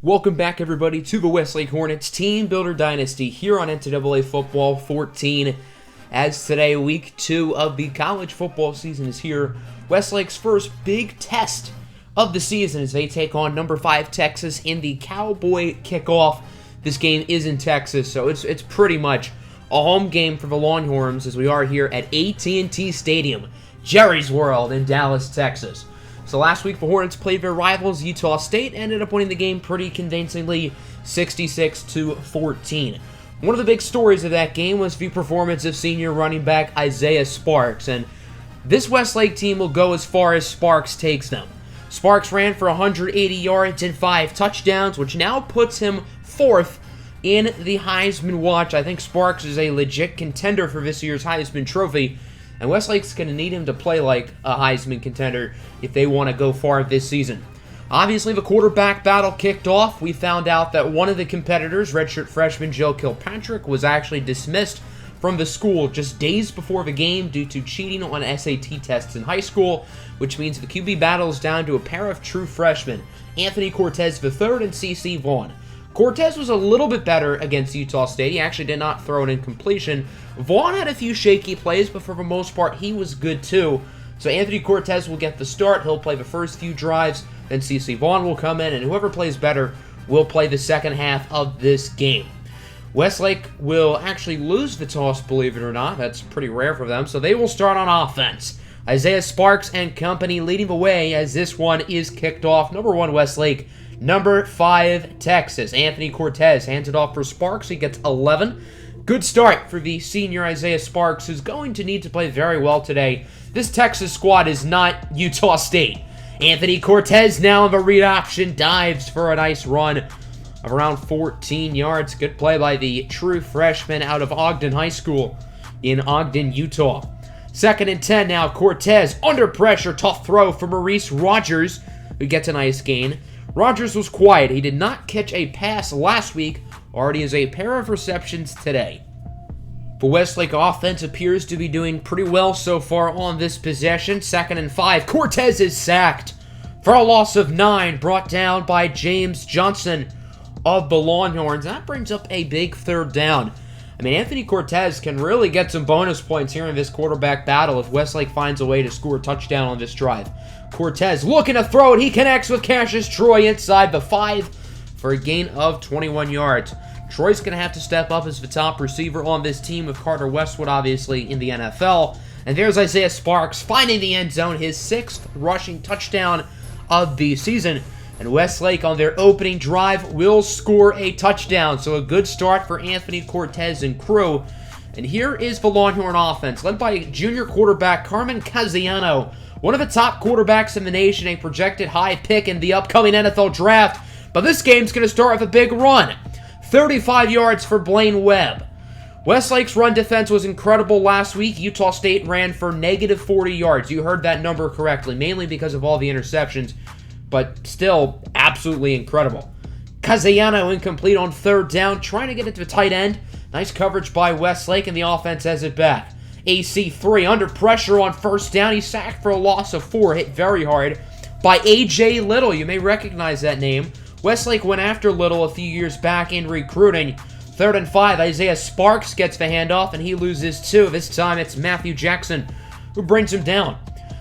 Welcome back, everybody, to the Westlake Hornets Teambuilder Dynasty here on NCAA Football 14. As today, week 2 of the college football season is here. Westlake's first big test of the season as they take on number 5 Texas in the Cowboy kickoff. This game is in Texas, so it's pretty much a home game for the Longhorns as we are here at AT&T Stadium, Jerry's World in Dallas, Texas. So last week, the Hornets played their rivals, Utah State, ended up winning the game pretty convincingly, 66-14. One of the big stories of that game was the performance of senior running back Isaiah Sparks, and this Westlake team will go as far as Sparks takes them. Sparks ran for 180 yards and 5 touchdowns, which now puts him 4th in the Heisman watch. I think Sparks is a legit contender for this year's Heisman Trophy, and Westlake's going to need him to play like a Heisman contender if they want to go far this season. Obviously, the quarterback battle kicked off. We found out that one of the competitors, redshirt freshman Joe Kilpatrick, was actually dismissed from the school just days before the game due to cheating on SAT tests in high school, which means the QB battle is down to a pair of true freshmen, Anthony Cortez III and C.C. Vaughn. Cortez was a little bit better against Utah State. He actually did not throw an incompletion. Vaughn had a few shaky plays, but for the most part, he was good too. So Anthony Cortez will get the start. He'll play the first few drives. Then C.C. Vaughn will come in, and whoever plays better will play the second half of this game. Westlake will actually lose the toss, believe it or not. That's pretty rare for them. So they will start on offense. Isaiah Sparks and company leading the way as this one is kicked off. Number 1, Westlake. Number 5, Texas. Anthony Cortez hands it off for Sparks. He gets 11. Good start for the senior Isaiah Sparks, who's going to need to play very well today. This Texas squad is not Utah State. Anthony Cortez now in the read option, dives for a nice run of around 14 yards. Good play by the true freshman out of Ogden High School in Ogden, Utah. 2nd and 10 now. Cortez under pressure. Tough throw for Maurice Rogers, who gets a nice gain. Rogers was quiet. He did not catch a pass last week. Already has a pair of receptions today. The Westlake offense appears to be doing pretty well so far on this possession. 2nd and 5. Cortez is sacked for a loss of 9, brought down by James Johnson of the Longhorns. That brings up a big 3rd down. I mean, Anthony Cortez can really get some bonus points here in this quarterback battle if Westlake finds a way to score a touchdown on this drive. Cortez looking to throw it. He connects with Cassius Troy inside the 5 for a gain of 21 yards. Troy's going to have to step up as the top receiver on this team with Carter Westwood, obviously, in the NFL. And there's Isaiah Sparks finding the end zone, his 6th rushing touchdown of the season. And Westlake, on their opening drive, will score a touchdown. So a good start for Anthony Cortez and crew. And here is the Longhorn offense, led by junior quarterback Carmen Caziano, one of the top quarterbacks in the nation, a projected high pick in the upcoming NFL draft. But this game's going to start with a big run. 35 yards for Blaine Webb. Westlake's run defense was incredible last week. Utah State ran for negative 40 yards. You heard that number correctly, mainly because of all the interceptions, but still absolutely incredible. Caziano incomplete on 3rd down, trying to get it to the tight end. Nice coverage by Westlake, and the offense has it back. AC3 under pressure on 1st down. He's sacked for a loss of 4, hit very hard by A.J. Little. You may recognize that name. Westlake went after Little a few years back in recruiting. 3rd and 5, Isaiah Sparks gets the handoff, and he loses 2. This time it's Matthew Jackson who brings him down.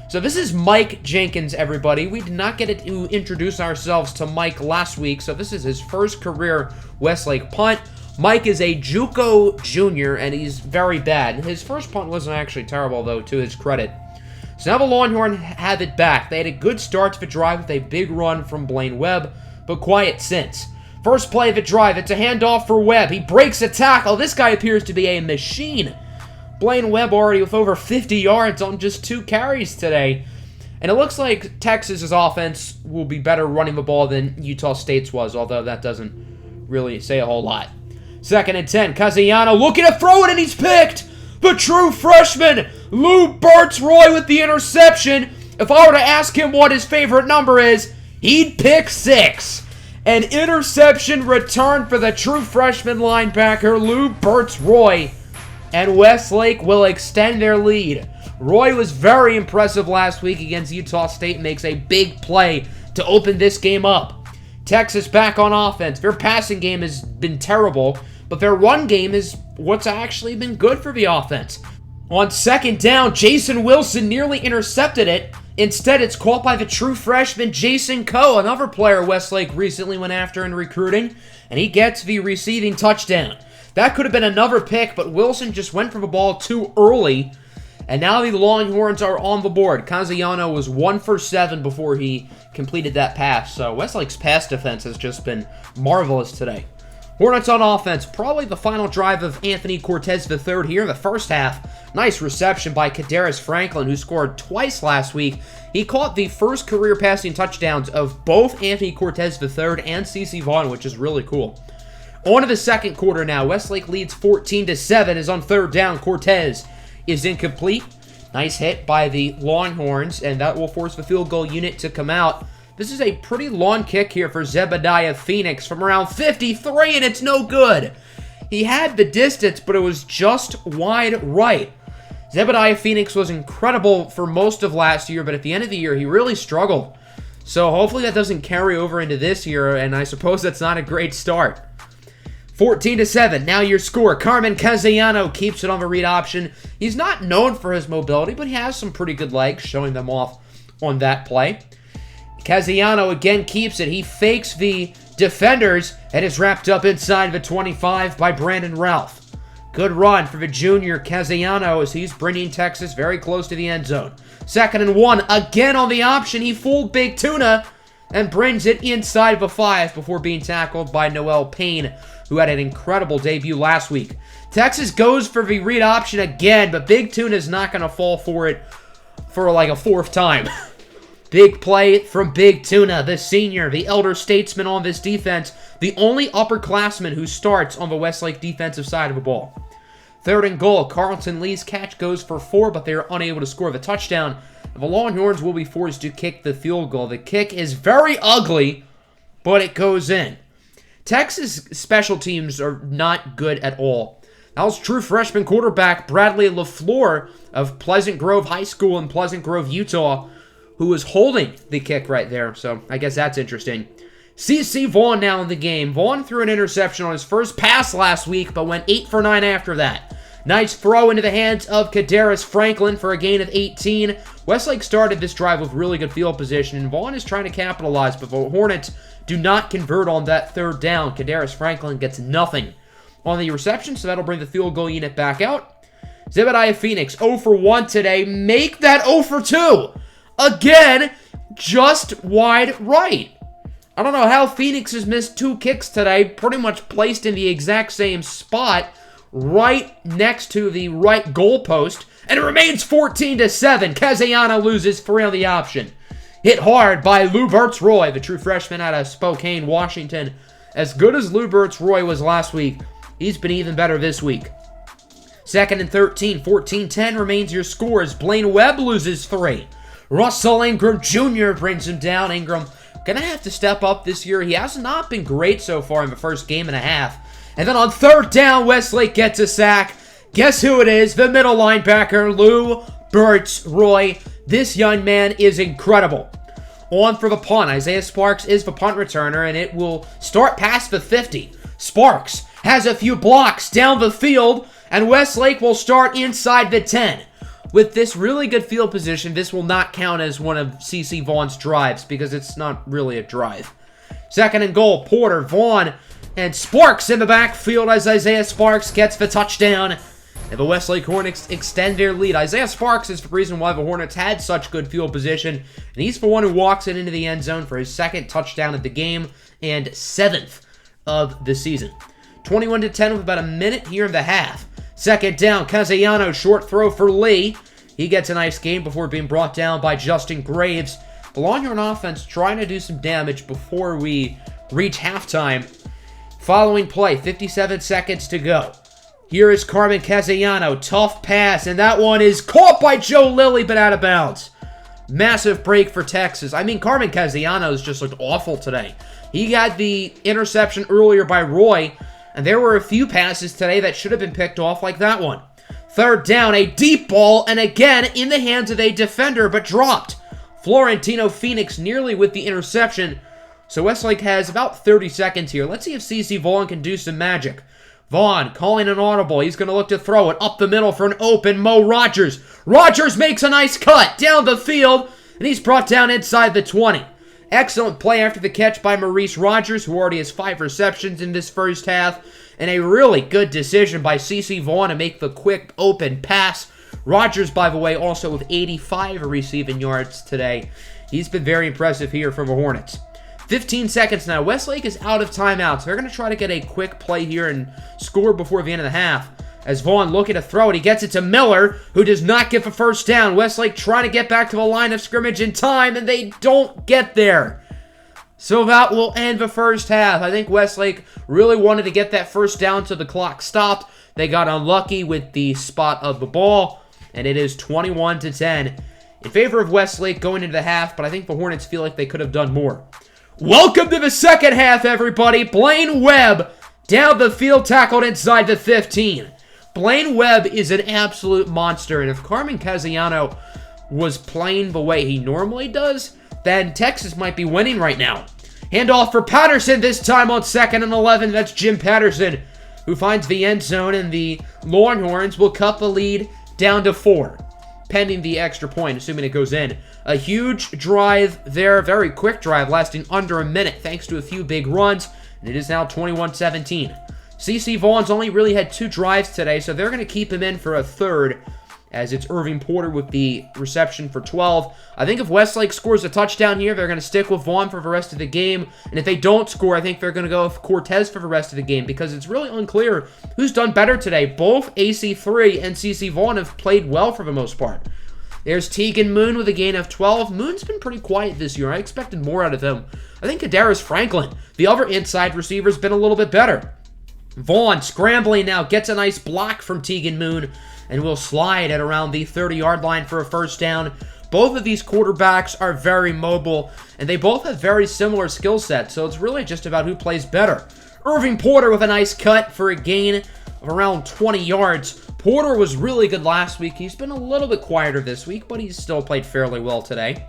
So this is Mike Jenkins, everybody. We did not get to introduce ourselves to Mike last week, so this is his first career Westlake punt. Mike is a JUCO junior, and he's very bad. His first punt wasn't actually terrible, though, to his credit. So now the Longhorn have it back. They had a good start to the drive with a big run from Blaine Webb, but quiet since. First play of the drive, it's a handoff for Webb. He breaks a tackle. This guy appears to be a machine. Blaine Webb already with over 50 yards on just 2 carries today. And it looks like Texas's offense will be better running the ball than Utah State's was, although that doesn't really say a whole lot. 2nd and 10, Caziano looking to throw it, and he's picked. The true freshman, Lou Burts-Roy, with the interception. If I were to ask him what his favorite number is, he'd pick 6. An interception return for the true freshman linebacker, Lou Burts-Roy. And Westlake will extend their lead. Roy was very impressive last week against Utah State, makes a big play to open this game up. Texas back on offense. Their passing game has been terrible, but their run game is what's actually been good for the offense. On second down, Jason Wilson nearly intercepted it. Instead, it's caught by the true freshman Jason Coe, another player Westlake recently went after in recruiting, and he gets the receiving touchdown. That could have been another pick, but Wilson just went for the ball too early, and now the Longhorns are on the board. Castellano was 1 for 7 before he completed that pass, so Westlake's pass defense has just been marvelous today. Hornets on offense, probably the final drive of Anthony Cortez III here in the first half. Nice reception by Kadarius Franklin, who scored twice last week. He caught the first career passing touchdowns of both Anthony Cortez III and CeCe Vaughn, which is really cool. On to the second quarter now. Westlake leads 14-7 as on third down. Cortez is incomplete. Nice hit by the Longhorns, and that will force the field goal unit to come out. This is a pretty long kick here for Zebediah Phoenix from around 53, and it's no good. He had the distance, but it was just wide right. Zebediah Phoenix was incredible for most of last year, but at the end of the year, he really struggled. So hopefully that doesn't carry over into this year, and I suppose that's not a great start. 14-7, now your score. Carmen Castellano keeps it on the read option. He's not known for his mobility, but he has some pretty good legs, showing them off on that play. Castellano again keeps it. He fakes the defenders and is wrapped up inside the 25 by Brandon Ralph. Good run for the junior Castellano as he's bringing Texas very close to the end zone. 2nd and 1, again on the option. He fooled Big Tuna and brings it inside the 5 before being tackled by Noel Payne, who had an incredible debut last week. Texas goes for the read option again, but Big Tuna's not going to fall for it for like a 4th time. Big play from Big Tuna, the senior, the elder statesman on this defense, the only upperclassman who starts on the Westlake defensive side of the ball. 3rd and goal, Carlton Lee's catch goes for 4, but they are unable to score the touchdown. The Longhorns will be forced to kick the field goal. The kick is very ugly, but it goes in. Texas special teams are not good at all. That was true freshman quarterback Bradley LaFleur of Pleasant Grove High School in Pleasant Grove, Utah, who was holding the kick right there, so I guess that's interesting. CeCe Vaughn now in the game. Vaughn threw an interception on his first pass last week, but went 8 for 9 after that. Nice throw into the hands of Kadarius Franklin for a gain of 18. Westlake started this drive with really good field position, and Vaughn is trying to capitalize, but the Hornets do not convert on that 3rd down. Kadarius Franklin gets nothing on the reception, so that'll bring the field goal unit back out. Zebediah Phoenix 0 for 1 today. Make that 0 for 2. Again, just wide right. I don't know how Phoenix has missed 2 kicks today, pretty much placed in the exact same spot, right next to the right goalpost, and it remains 14-7. Castellano loses 3 on the option. Hit hard by Lou Burtz-Roy, the true freshman out of Spokane, Washington. As good as Lou Burtz-Roy was last week, he's been even better this week. 2nd and 13, 14-10 remains your score as Blaine Webb loses 3. Russell Ingram Jr. brings him down. Ingram gonna have to step up this year. He has not been great so far in the first game and a half. And then on 3rd down, Westlake gets a sack. Guess who it is? The middle linebacker, Lou Burtz-Roy. This young man is incredible. On for the punt. Isaiah Sparks is the punt returner, and it will start past the 50. Sparks has a few blocks down the field, and Westlake will start inside the 10. With this really good field position, this will not count as one of CeCe Vaughn's drives because it's not really a drive. 2nd and goal, Porter, Vaughn, and Sparks in the backfield as Isaiah Sparks gets the touchdown. And the Westlake Hornets extend their lead. Isaiah Sparks is the reason why the Hornets had such good field position, and he's the one who walks it into the end zone for his 2nd touchdown of the game and 7th of the season. 21-10 with about a minute here in the half. 2nd down, Castellano, short throw for Lee. He gets a nice gain before being brought down by Justin Graves. The Longhorn offense trying to do some damage before we reach halftime. Following play, 57 seconds to go. Here is Carmen Castellano, tough pass, and that one is caught by Joe Lilly, but out of bounds. Massive break for Texas. I mean, Carmen Castellanos just looked awful today. He got the interception earlier by Roy, and there were a few passes today that should have been picked off like that one. 3rd down, a deep ball, and again in the hands of a defender, but dropped. Florentino Phoenix nearly with the interception, So Westlake has about 30 seconds here. Let's see if CC Vaughn can do some magic. Vaughn calling an audible. He's going to look to throw it up the middle for an open Mo Rogers. Rogers makes a nice cut down the field, and he's brought down inside the 20. Excellent play after the catch by Maurice Rogers, who already has 5 receptions in this first half, and a really good decision by CC Vaughn to make the quick open pass. Rogers, by the way, also with 85 receiving yards today. He's been very impressive here for the Hornets. 15 seconds now. Westlake is out of timeouts. They're going to try to get a quick play here and score before the end of the half. As Vaughn looking to throw it, he gets it to Miller, who does not get the first down. Westlake trying to get back to the line of scrimmage in time, and they don't get there. So that will end the first half. I think Westlake really wanted to get that first down so the clock stopped. They got unlucky with the spot of the ball, and it is 21-10 in favor of Westlake going into the half, but I think the Hornets feel like they could have done more. Welcome to the second half, everybody. Blaine Webb down the field, tackled inside the 15. Blaine Webb is an absolute monster, and if Carmen Casiano was playing the way he normally does, then Texas might be winning right now. Handoff for Patterson, this time on 2nd and 11. That's Jim Patterson, who finds the end zone, and the Longhorns will cut the lead down to 4, pending the extra point, assuming it goes in. A huge drive there, very quick drive, lasting under a minute, thanks to a few big runs, and it is now 21-17. CC Vaughn's only really had 2 drives today, so they're going to keep him in for a third, as it's Irving Porter with the reception for 12. I think if Westlake scores a touchdown here, they're going to stick with Vaughn for the rest of the game, and if they don't score, I think they're going to go with Cortez for the rest of the game, because it's really unclear who's done better today. Both AC3 and CC Vaughn have played well for the most part. There's Teagan Moon with a gain of 12. Moon's been pretty quiet this year. I expected more out of him. I think Kadarius Franklin, the other inside receiver, has been a little bit better. Vaughn scrambling now, gets a nice block from Teagan Moon, and will slide at around the 30-yard line for a first down. Both of these quarterbacks are very mobile, and they both have very similar skill sets, so it's really just about who plays better. Irving Porter with a nice cut for a gain of around 20 yards. Porter was really good last week. He's been a little bit quieter this week, but he's still played fairly well today.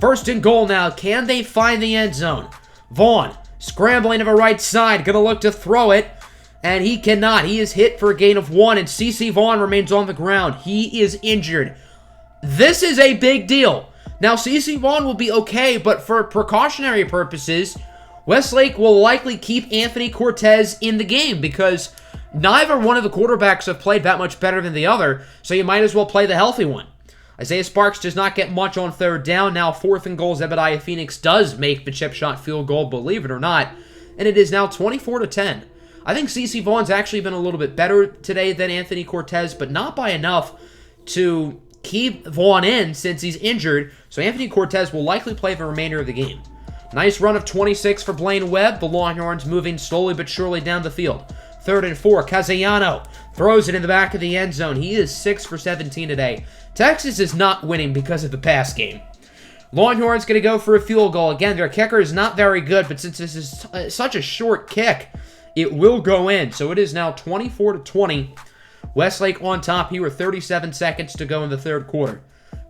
First and goal now. Can they find the end zone? Vaughn scrambling to the right side. Going to look to throw it, and he cannot. He is hit for a gain of 1, and CC Vaughn remains on the ground. He is injured. This is a big deal. Now, CC Vaughn will be okay, but for precautionary purposes, Westlake will likely keep Anthony Cortez in the game because neither one of the quarterbacks have played that much better than the other, so you might as well play the healthy one. Isaiah Sparks does not get much on third down. Now 4th and goal, Zebediah Phoenix does make the chip shot field goal, believe it or not, and it is now 24-10. I think CC Vaughn's actually been a little bit better today than Anthony Cortez, but not by enough to keep Vaughn in since he's injured, so Anthony Cortez will likely play the remainder of the game. Nice run of 26 for Blaine Webb. The Longhorns moving slowly but surely down the field. 3rd and 4. Casiano throws it in the back of the end zone. He is 6 for 17 today. Texas is not winning because of the pass game. Longhorns going to go for a field goal. Again, their kicker is not very good, but since this is such a short kick, it will go in. So it is now 24-20. Westlake on top here with 37 seconds to go in the third quarter.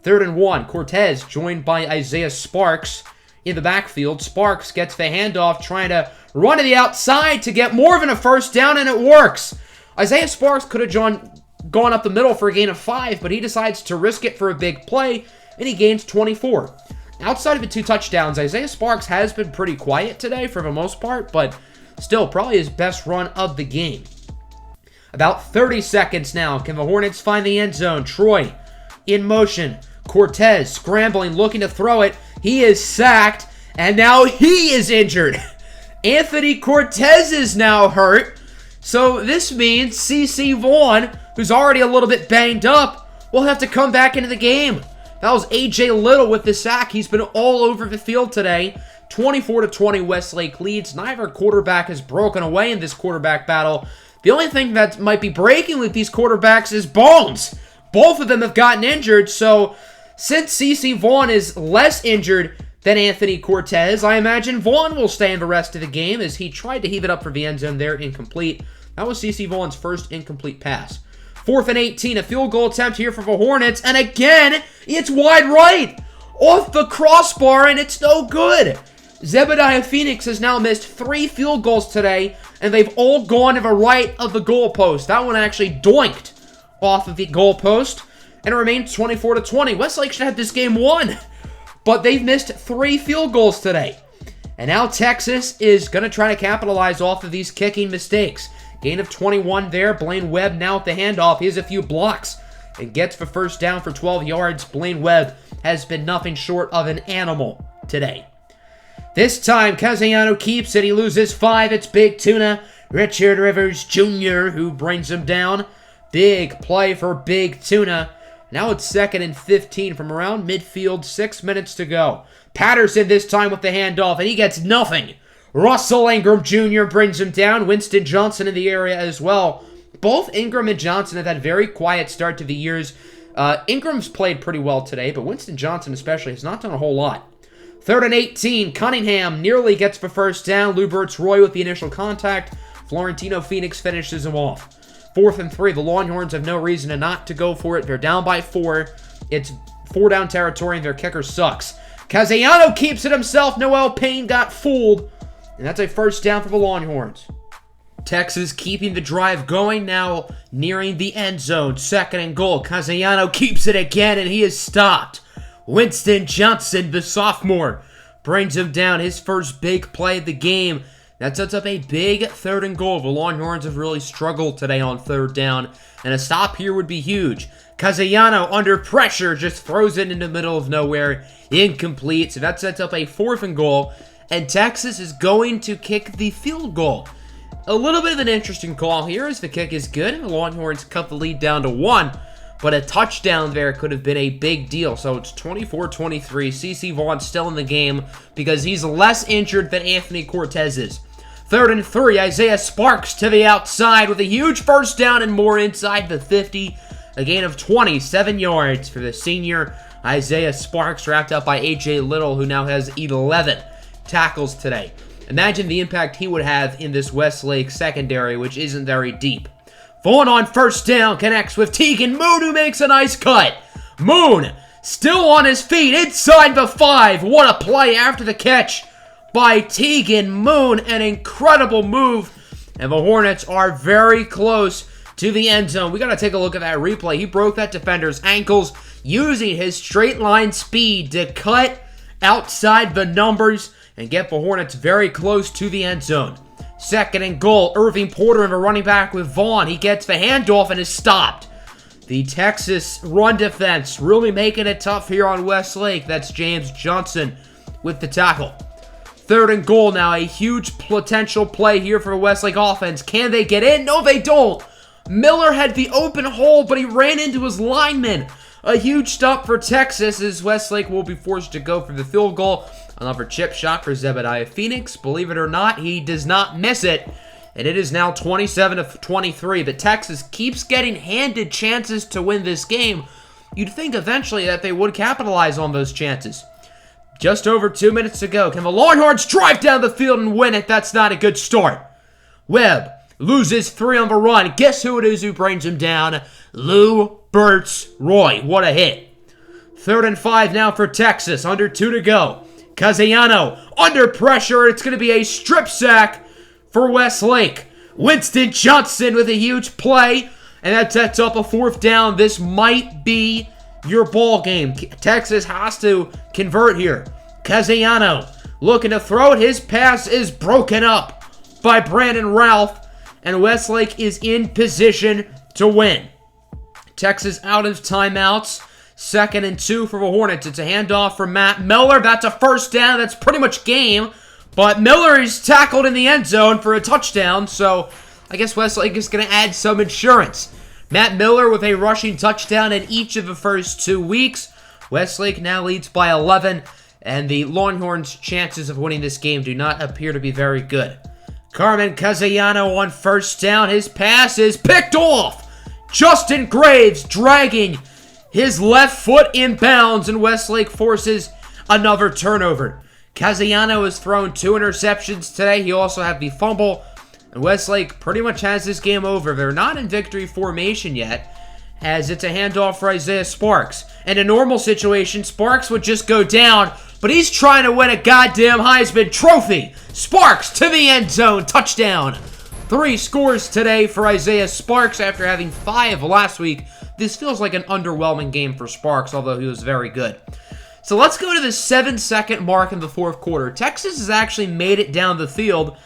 3rd and 1. Cortez joined by Isaiah Sparks in the backfield. Sparks gets the handoff, trying to run to the outside to get more than a first down, and it works. Isaiah Sparks could have gone up the middle for a gain of 5, but he decides to risk it for a big play, and he gains 24. Outside of the 2 touchdowns, Isaiah Sparks has been pretty quiet today for the most part, but still probably his best run of the game. About 30 seconds now. Can the Hornets find the end zone? Troy in motion. Cortez scrambling, looking to throw it. He is sacked, and now he is injured. Anthony Cortez is now hurt. So this means CC Vaughn, who's already a little bit banged up, will have to come back into the game. That was A.J. Little with the sack. He's been all over the field today. 24-20 Westlake leads. Neither quarterback has broken away in this quarterback battle. The only thing that might be breaking with these quarterbacks is bones. Both of them have gotten injured, so since CC Vaughn is less injured than Anthony Cortez, I imagine Vaughn will stay in the rest of the game as he tried to heave it up for the end zone there, incomplete. That was CC Vaughn's first incomplete pass. 4th and 18, a field goal attempt here for the Hornets, and again, it's wide right, off the crossbar, and it's no good. Zebediah Phoenix has now missed 3 field goals today, and they've all gone to the right of the goalpost. That one actually doinked off of the goalpost, and it remains 24-20. Westlake should have this game won, but they've missed 3 field goals today. And now Texas is going to try to capitalize off of these kicking mistakes. Gain of 21 there. Blaine Webb now at the handoff. He has a few blocks and gets the first down for 12 yards. Blaine Webb has been nothing short of an animal today. This time, Castellano keeps it. He loses 5. It's Big Tuna. Richard Rivers Jr. who brings him down. Big play for Big Tuna. Now it's 2nd and 15 from around midfield. 6 minutes to go. Patterson this time with the handoff, and he gets nothing. Russell Ingram Jr. brings him down. Winston Johnson in the area as well. Both Ingram and Johnson have had very quiet start to the years. Ingram's played pretty well today, but Winston Johnson especially has not done a whole lot. 3rd and 18. Cunningham nearly gets the first down. Lubert's Roy with the initial contact. Florentino Phoenix finishes him off. 4th and 3. The Longhorns have no reason to not to go for it. They're down by 4. It's 4-down territory, and their kicker sucks. Castellano keeps it himself. Noel Payne got fooled. And that's a first down for the Longhorns. Texas keeping the drive going, now nearing the end zone. 2nd and goal. Castellano keeps it again, and he is stopped. Winston Johnson, the sophomore, brings him down. His first big play of the game. That sets up a big 3rd and goal. The Longhorns have really struggled today on 3rd down, and a stop here would be huge. Castellano, under pressure, just throws it into the middle of nowhere. Incomplete, so that sets up a 4th and goal, and Texas is going to kick the field goal. A little bit of an interesting call here as the kick is good, and the Longhorns cut the lead down to 1, but a touchdown there could have been a big deal, so it's 24-23. CeCe Vaughn still in the game because he's less injured than Anthony Cortez is. 3rd and 3, Isaiah Sparks to the outside with a huge first down and more inside the 50. A gain of 27 yards for the senior Isaiah Sparks, wrapped up by A.J. Little, who now has 11 tackles today. Imagine the impact he would have in this Westlake secondary, which isn't very deep. Vaughn on first down connects with Tegan Moon, who makes a nice cut. Moon still on his feet inside the 5. What a play after the catch by Tegan Moon. An incredible move. And the Hornets are very close to the end zone. We got to take a look at that replay. He broke that defender's ankles using his straight line speed to cut outside the numbers and get the Hornets very close to the end zone. 2nd and goal. Irving Porter in a running back with Vaughn. He gets the handoff and is stopped. The Texas run defense really making it tough here on Westlake. That's James Johnson with the tackle. 3rd and goal now. A huge potential play here for Westlake offense. Can they get in? No, they don't. Miller had the open hole, but he ran into his lineman. A huge stop for Texas as Westlake will be forced to go for the field goal. Another chip shot for Zebediah Phoenix. Believe it or not, he does not miss it. And it is now 27-23. But Texas keeps getting handed chances to win this game. You'd think eventually that they would capitalize on those chances. Just over 2 minutes to go. Can the Longhorns drive down the field and win it? That's not a good start. Webb loses 3 on the run. Guess who it is who brings him down? Lubert's Roy. What a hit. 3rd and 5 now for Texas. Under 2 to go. Castellano under pressure. It's going to be a strip sack for Westlake. Winston Johnson with a huge play. And that sets up a 4th down. This might be your ball game. Texas has to convert here. Castellano looking to throw it. His pass is broken up by Brandon Ralph. And Westlake is in position to win. Texas out of timeouts. 2nd and 2 for the Hornets. It's a handoff from Matt Miller. That's a first down. That's pretty much game. But Miller is tackled in the end zone for a touchdown. So I guess Westlake is going to add some insurance. Matt Miller with a rushing touchdown in each of the first 2 weeks. Westlake now leads by 11. And the Longhorns' chances of winning this game do not appear to be very good. Carmen Castellano on first down. His pass is picked off. Justin Graves dragging his left foot inbounds, and Westlake forces another turnover. Castellano has thrown 2 interceptions today. He also had the fumble, and Westlake pretty much has this game over. They're not in victory formation yet, as it's a handoff for Isaiah Sparks. In a normal situation, Sparks would just go down, but he's trying to win a goddamn Heisman Trophy. Sparks to the end zone. Touchdown. 3 scores today for Isaiah Sparks after having 5 last week. This feels like an underwhelming game for Sparks, although he was very good. So let's go to the 7-second mark in the 4th quarter. Texas has actually made it down the field,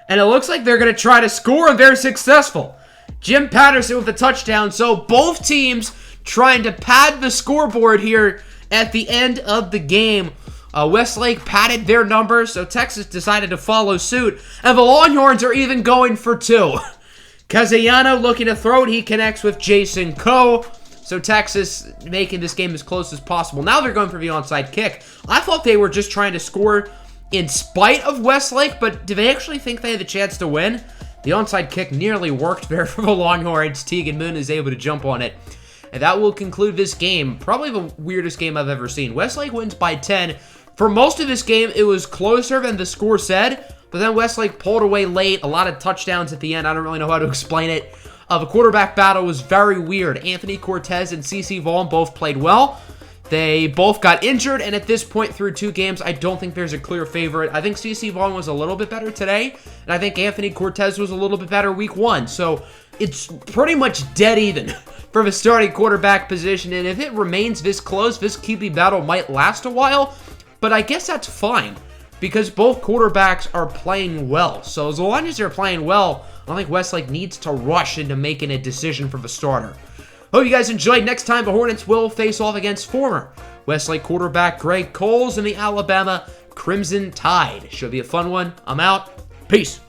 and it looks like they're going to try to score, and they're successful. Jim Patterson with a touchdown, so both teams trying to pad the scoreboard here at the end of the game. Westlake padded their numbers, so Texas decided to follow suit, and the Longhorns are even going for 2. Casellano looking to throw it. He connects with Jason Coe. So Texas making this game as close as possible. Now they're going for the onside kick. I thought they were just trying to score in spite of Westlake, but do they actually think they had the chance to win? The onside kick nearly worked there for the Longhorns. Tegan Moon is able to jump on it. And that will conclude this game. Probably the weirdest game I've ever seen. Westlake wins by 10. For most of this game, it was closer than the score said, but then Westlake pulled away late. A lot of touchdowns at the end. I don't really know how to explain it. The quarterback battle was very weird. Anthony Cortez and CeCe Vaughn both played well. They both got injured, and at this point through 2 games, I don't think there's a clear favorite. I think CeCe Vaughn was a little bit better today, and I think Anthony Cortez was a little bit better week 1. So it's pretty much dead even for the starting quarterback position, and if it remains this close, this QB battle might last a while, but I guess that's fine because both quarterbacks are playing well. So as long as they're playing well, I don't think Westlake needs to rush into making a decision for the starter. Hope you guys enjoyed. Next time, the Hornets will face off against former Westlake quarterback Greg Coles and the Alabama Crimson Tide. Should be a fun one. I'm out. Peace.